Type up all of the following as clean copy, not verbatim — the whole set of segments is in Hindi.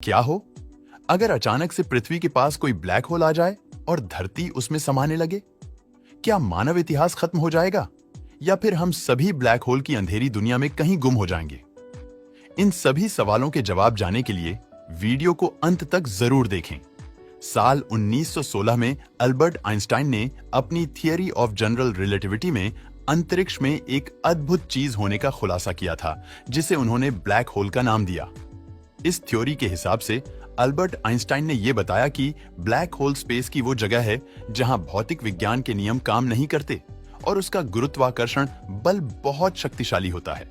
क्या हो अगर अचानक से पृथ्वी के पास कोई ब्लैक होल आ जाए और धरती उसमें समाने लगे? क्या मानव इतिहास खत्म हो जाएगा या फिर हम सभी ब्लैक होल की अंधेरी दुनिया में कहीं गुम हो जाएंगे? इन सभी सवालों के जवाब जानने के लिए वीडियो को अंत तक जरूर देखें। साल 1916 में अल्बर्ट आइंस्टाइन ने अपनी थियरी ऑफ जनरल रिलेटिविटी में अंतरिक्ष में एक अद्भुत चीज होने का खुलासा किया था, जिसे उन्होंने ब्लैक होल का नाम दिया। इस थ्योरी के हिसाब से अल्बर्ट आइंस्टाइन ने यह बताया कि ब्लैक होल स्पेस की वो जगह है जहां भौतिक विज्ञान के नियम काम नहीं करते और उसका गुरुत्वाकर्षण बल बहुत शक्तिशाली होता है।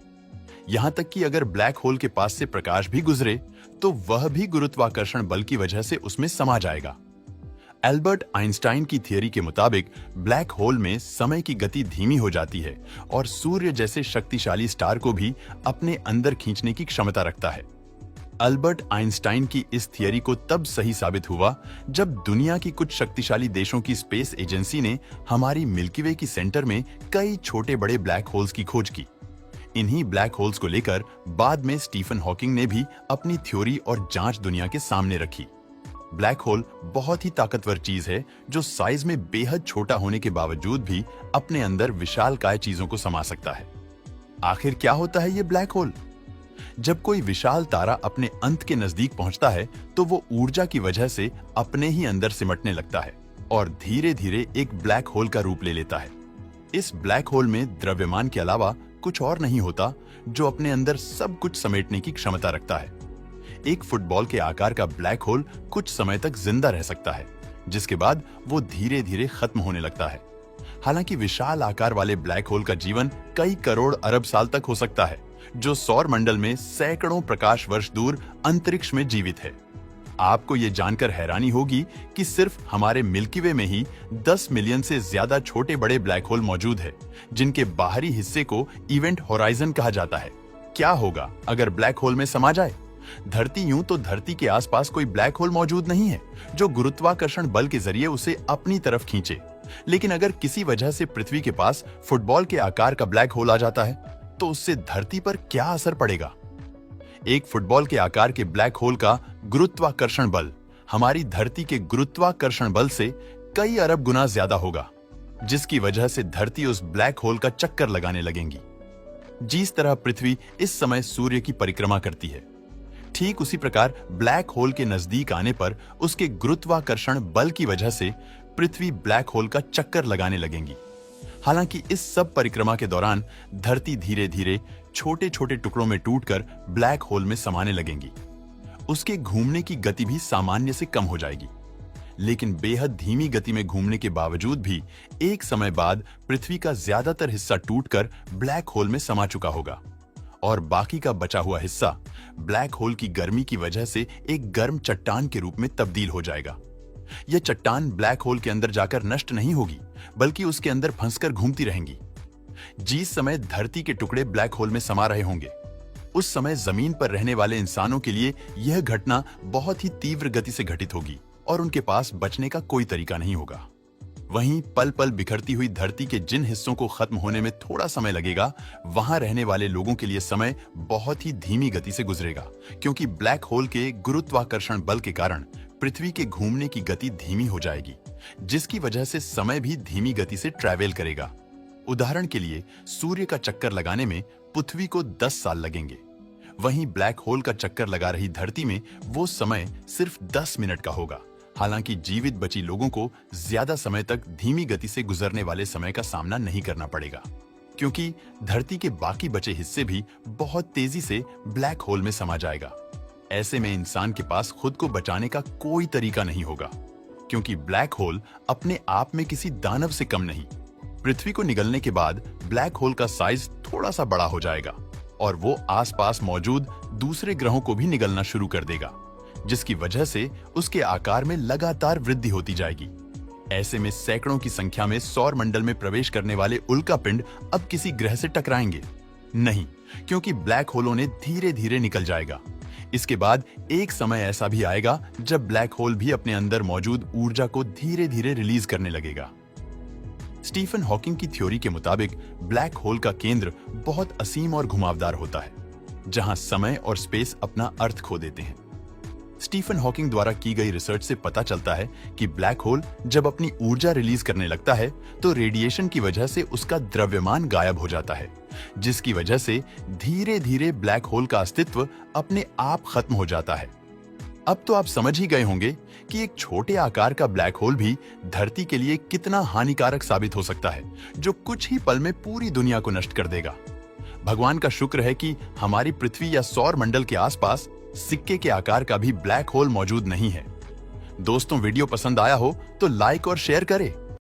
यहां तक कि अगर ब्लैक होल के पास से प्रकाश भी गुजरे तो वह भी गुरुत्वाकर्षण बल की वजह से उसमें समा जाएगा। अल्बर्ट आइंस्टाइन की थियरी के मुताबिक ब्लैक होल में समय की गति धीमी हो जाती है और सूर्य जैसे शक्तिशाली स्टार को भी अपने अंदर खींचने की क्षमता रखता है। अल्बर्ट आइंस्टाइन की इस थियरी को तब सही साबित हुआ जब दुनिया की कुछ शक्तिशाली देशों की स्पेस एजेंसी ने हमारी मिल्की वे की सेंटर में कई छोटे बड़े ब्लैक होल्स की खोज की। इन्हीं ब्लैक होल्स को लेकर बाद में स्टीफन हॉकिंग ने भी अपनी थ्योरी और जांच दुनिया के सामने रखी। ब्लैक होल बहुत ही ताकतवर चीज है जो साइज में बेहद छोटा होने के बावजूद भी अपने अंदर विशालकाय चीजों को समा सकता है। आखिर क्या होता है ये ब्लैक होल? जब कोई विशाल तारा अपने अंत के नजदीक पहुंचता है तो वो ऊर्जा की वजह से अपने ही अंदर सिमटने लगता है और धीरे धीरे एक ब्लैक होल का रूप ले लेता है। इस ब्लैक होल में द्रव्यमान के अलावा कुछ और नहीं होता जो अपने अंदर सब कुछ समेटने की क्षमता रखता है। एक फुटबॉल के आकार का ब्लैक होल कुछ समय तक जिंदा रह सकता है, जिसके बाद वो धीरे धीरे खत्म होने लगता है। हालांकि विशाल आकार वाले ब्लैक होल का जीवन कई करोड़ अरब साल तक हो सकता है, जो सौर मंडल में सैकड़ों प्रकाश वर्ष दूर अंतरिक्ष में जीवित है। आपको ये जानकर हैरानी होगी कि सिर्फ हमारे मिल्की वे में ही 10 मिलियन से ज्यादा छोटे बड़े ब्लैक होल मौजूद है, जिनके बाहरी हिस्से को इवेंट होराइजन कहा जाता है। क्या होगा अगर ब्लैक होल में समा जाए? धरती यूं तो धरती के आसपास कोई ब्लैक होल मौजूद नहीं है जो गुरुत्वाकर्षण बल के जरिए उसे अपनी तरफ खींचे, लेकिन अगर किसी वजह से पृथ्वी के पास फुटबॉल के आकार का ब्लैक होल आ जाता है तो उससे धरती पर क्या असर पड़ेगा? एक फुटबॉल के आकार के ब्लैक होल का गुरुत्वाकर्षण बल हमारी धरती के गुरुत्वाकर्षण बल से कई अरब गुना ज्यादा होगा, जिसकी वजह से धरती उस ब्लैक होल का चक्कर लगाने लगेंगी। जिस तरह पृथ्वी इस समय सूर्य की परिक्रमा करती है, ठीक उसी प्रकार ब्लैक होल के नजदीक आने पर उसके गुरुत्वाकर्षण बल की वजह से पृथ्वी ब्लैक होल का चक्कर लगाने लगेंगी। हालांकि इस सब परिक्रमा के दौरान धरती धीरे धीरे छोटे छोटे टुकड़ों में टूटकर ब्लैक होल में समाने लगेंगी। उसके घूमने की गति भी सामान्य से कम हो जाएगी, लेकिन बेहद धीमी गति में घूमने के बावजूद भी एक समय बाद पृथ्वी का ज्यादातर हिस्सा टूटकर ब्लैक होल में समा चुका होगा और बाकी का बचा हुआ हिस्सा ब्लैक होल की गर्मी की वजह से एक गर्म चट्टान के रूप में तब्दील हो जाएगा। यह चट्टान ब्लैक होल के अंदर जाकर नष्ट नहीं होगी, बल्कि उसके अंदर फंसकर घूमती रहेंगी। जिस समय धरती के टुकड़े ब्लैक होल में समा रहे होंगे, उस समय जमीन पर रहने वाले इंसानों के लिए यह घटना बहुत ही तीव्र गति से घटित होगी और उनके पास बचने का कोई तरीका नहीं होगा। वहीं पल पल बिखरती हुई धरती के जिन हिस्सों को खत्म होने में थोड़ा समय लगेगा, वहां रहने वाले लोगों के लिए समय बहुत ही धीमी गति से गुजरेगा, क्योंकि ब्लैक होल के गुरुत्वाकर्षण बल के कारण पृथ्वी के घूमने की गति धीमी हो जाएगी, जिसकी वजह से समय भी धीमी गति से ट्रैवल करेगा। उदाहरण के लिए सूर्य का चक्कर लगाने में पृथ्वी को 10 साल लगेंगे, वहीं ब्लैक होल का चक्कर लगा रही धरती में वो समय सिर्फ 10 मिनट का होगा। हालांकि जीवित बची लोगों को ज्यादा समय तक धीमी गति से गुजरने वाले समय का सामना नहीं करना पड़ेगा, क्योंकि धरती के बाकी बचे हिस्से भी बहुत तेजी से ब्लैक होल में समा जाएगा। ऐसे में इंसान के पास खुद को बचाने का कोई तरीका नहीं होगा, क्योंकि ब्लैक होल अपने आप में किसी दानव से कम नहीं। पृथ्वी को निगलने के बाद ब्लैक होल का साइज थोड़ा सा बड़ा हो जाएगा और वो आसपास मौजूद दूसरे ग्रहों को भी निगलना शुरू कर देगा, जिसकी वजह से उसके आकार में लगातार वृद्धि होती जाएगी। ऐसे में सैकड़ों की संख्या में सौर मंडल में प्रवेश करने वाले उल्कापिंड अब किसी ग्रह से टकराएंगे नहीं, क्योंकि ब्लैक होलों ने धीरे धीरे निकल जाएगा। इसके बाद एक समय ऐसा भी आएगा जब ब्लैक होल भी अपने अंदर मौजूद ऊर्जा को धीरे धीरे रिलीज करने लगेगा। स्टीफन हॉकिंग की थ्योरी के मुताबिक ब्लैक होल का केंद्र बहुत असीम और घुमावदार होता है, जहां समय और स्पेस अपना अर्थ खो देते हैं। स्टीफन हॉकिंग द्वारा की गई रिसर्च से पता चलता है कि ब्लैक होल जब अपनी ऊर्जा रिलीज करने लगता है तो रेडिएशन की वजह से उसका द्रव्यमान गायब हो जाता है, जिसकी वजह से धीरे धीरे ब्लैक होल का अस्तित्व अपने आप खत्म हो जाता है। अब तो आप समझ ही गए होंगे कि एक छोटे आकार का ब्लैक होल भी धरती के लिए कितना हानिकारक साबित हो सकता है, जो कुछ ही पल में पूरी दुनिया को नष्ट कर देगा। भगवान का शुक्र है कि हमारी पृथ्वी या सौर मंडल के आसपास सिक्के के आकार का भी ब्लैक होल मौजूद नहीं है। दोस्तों, वीडियो पसंद आया हो तो लाइक और शेयर करें।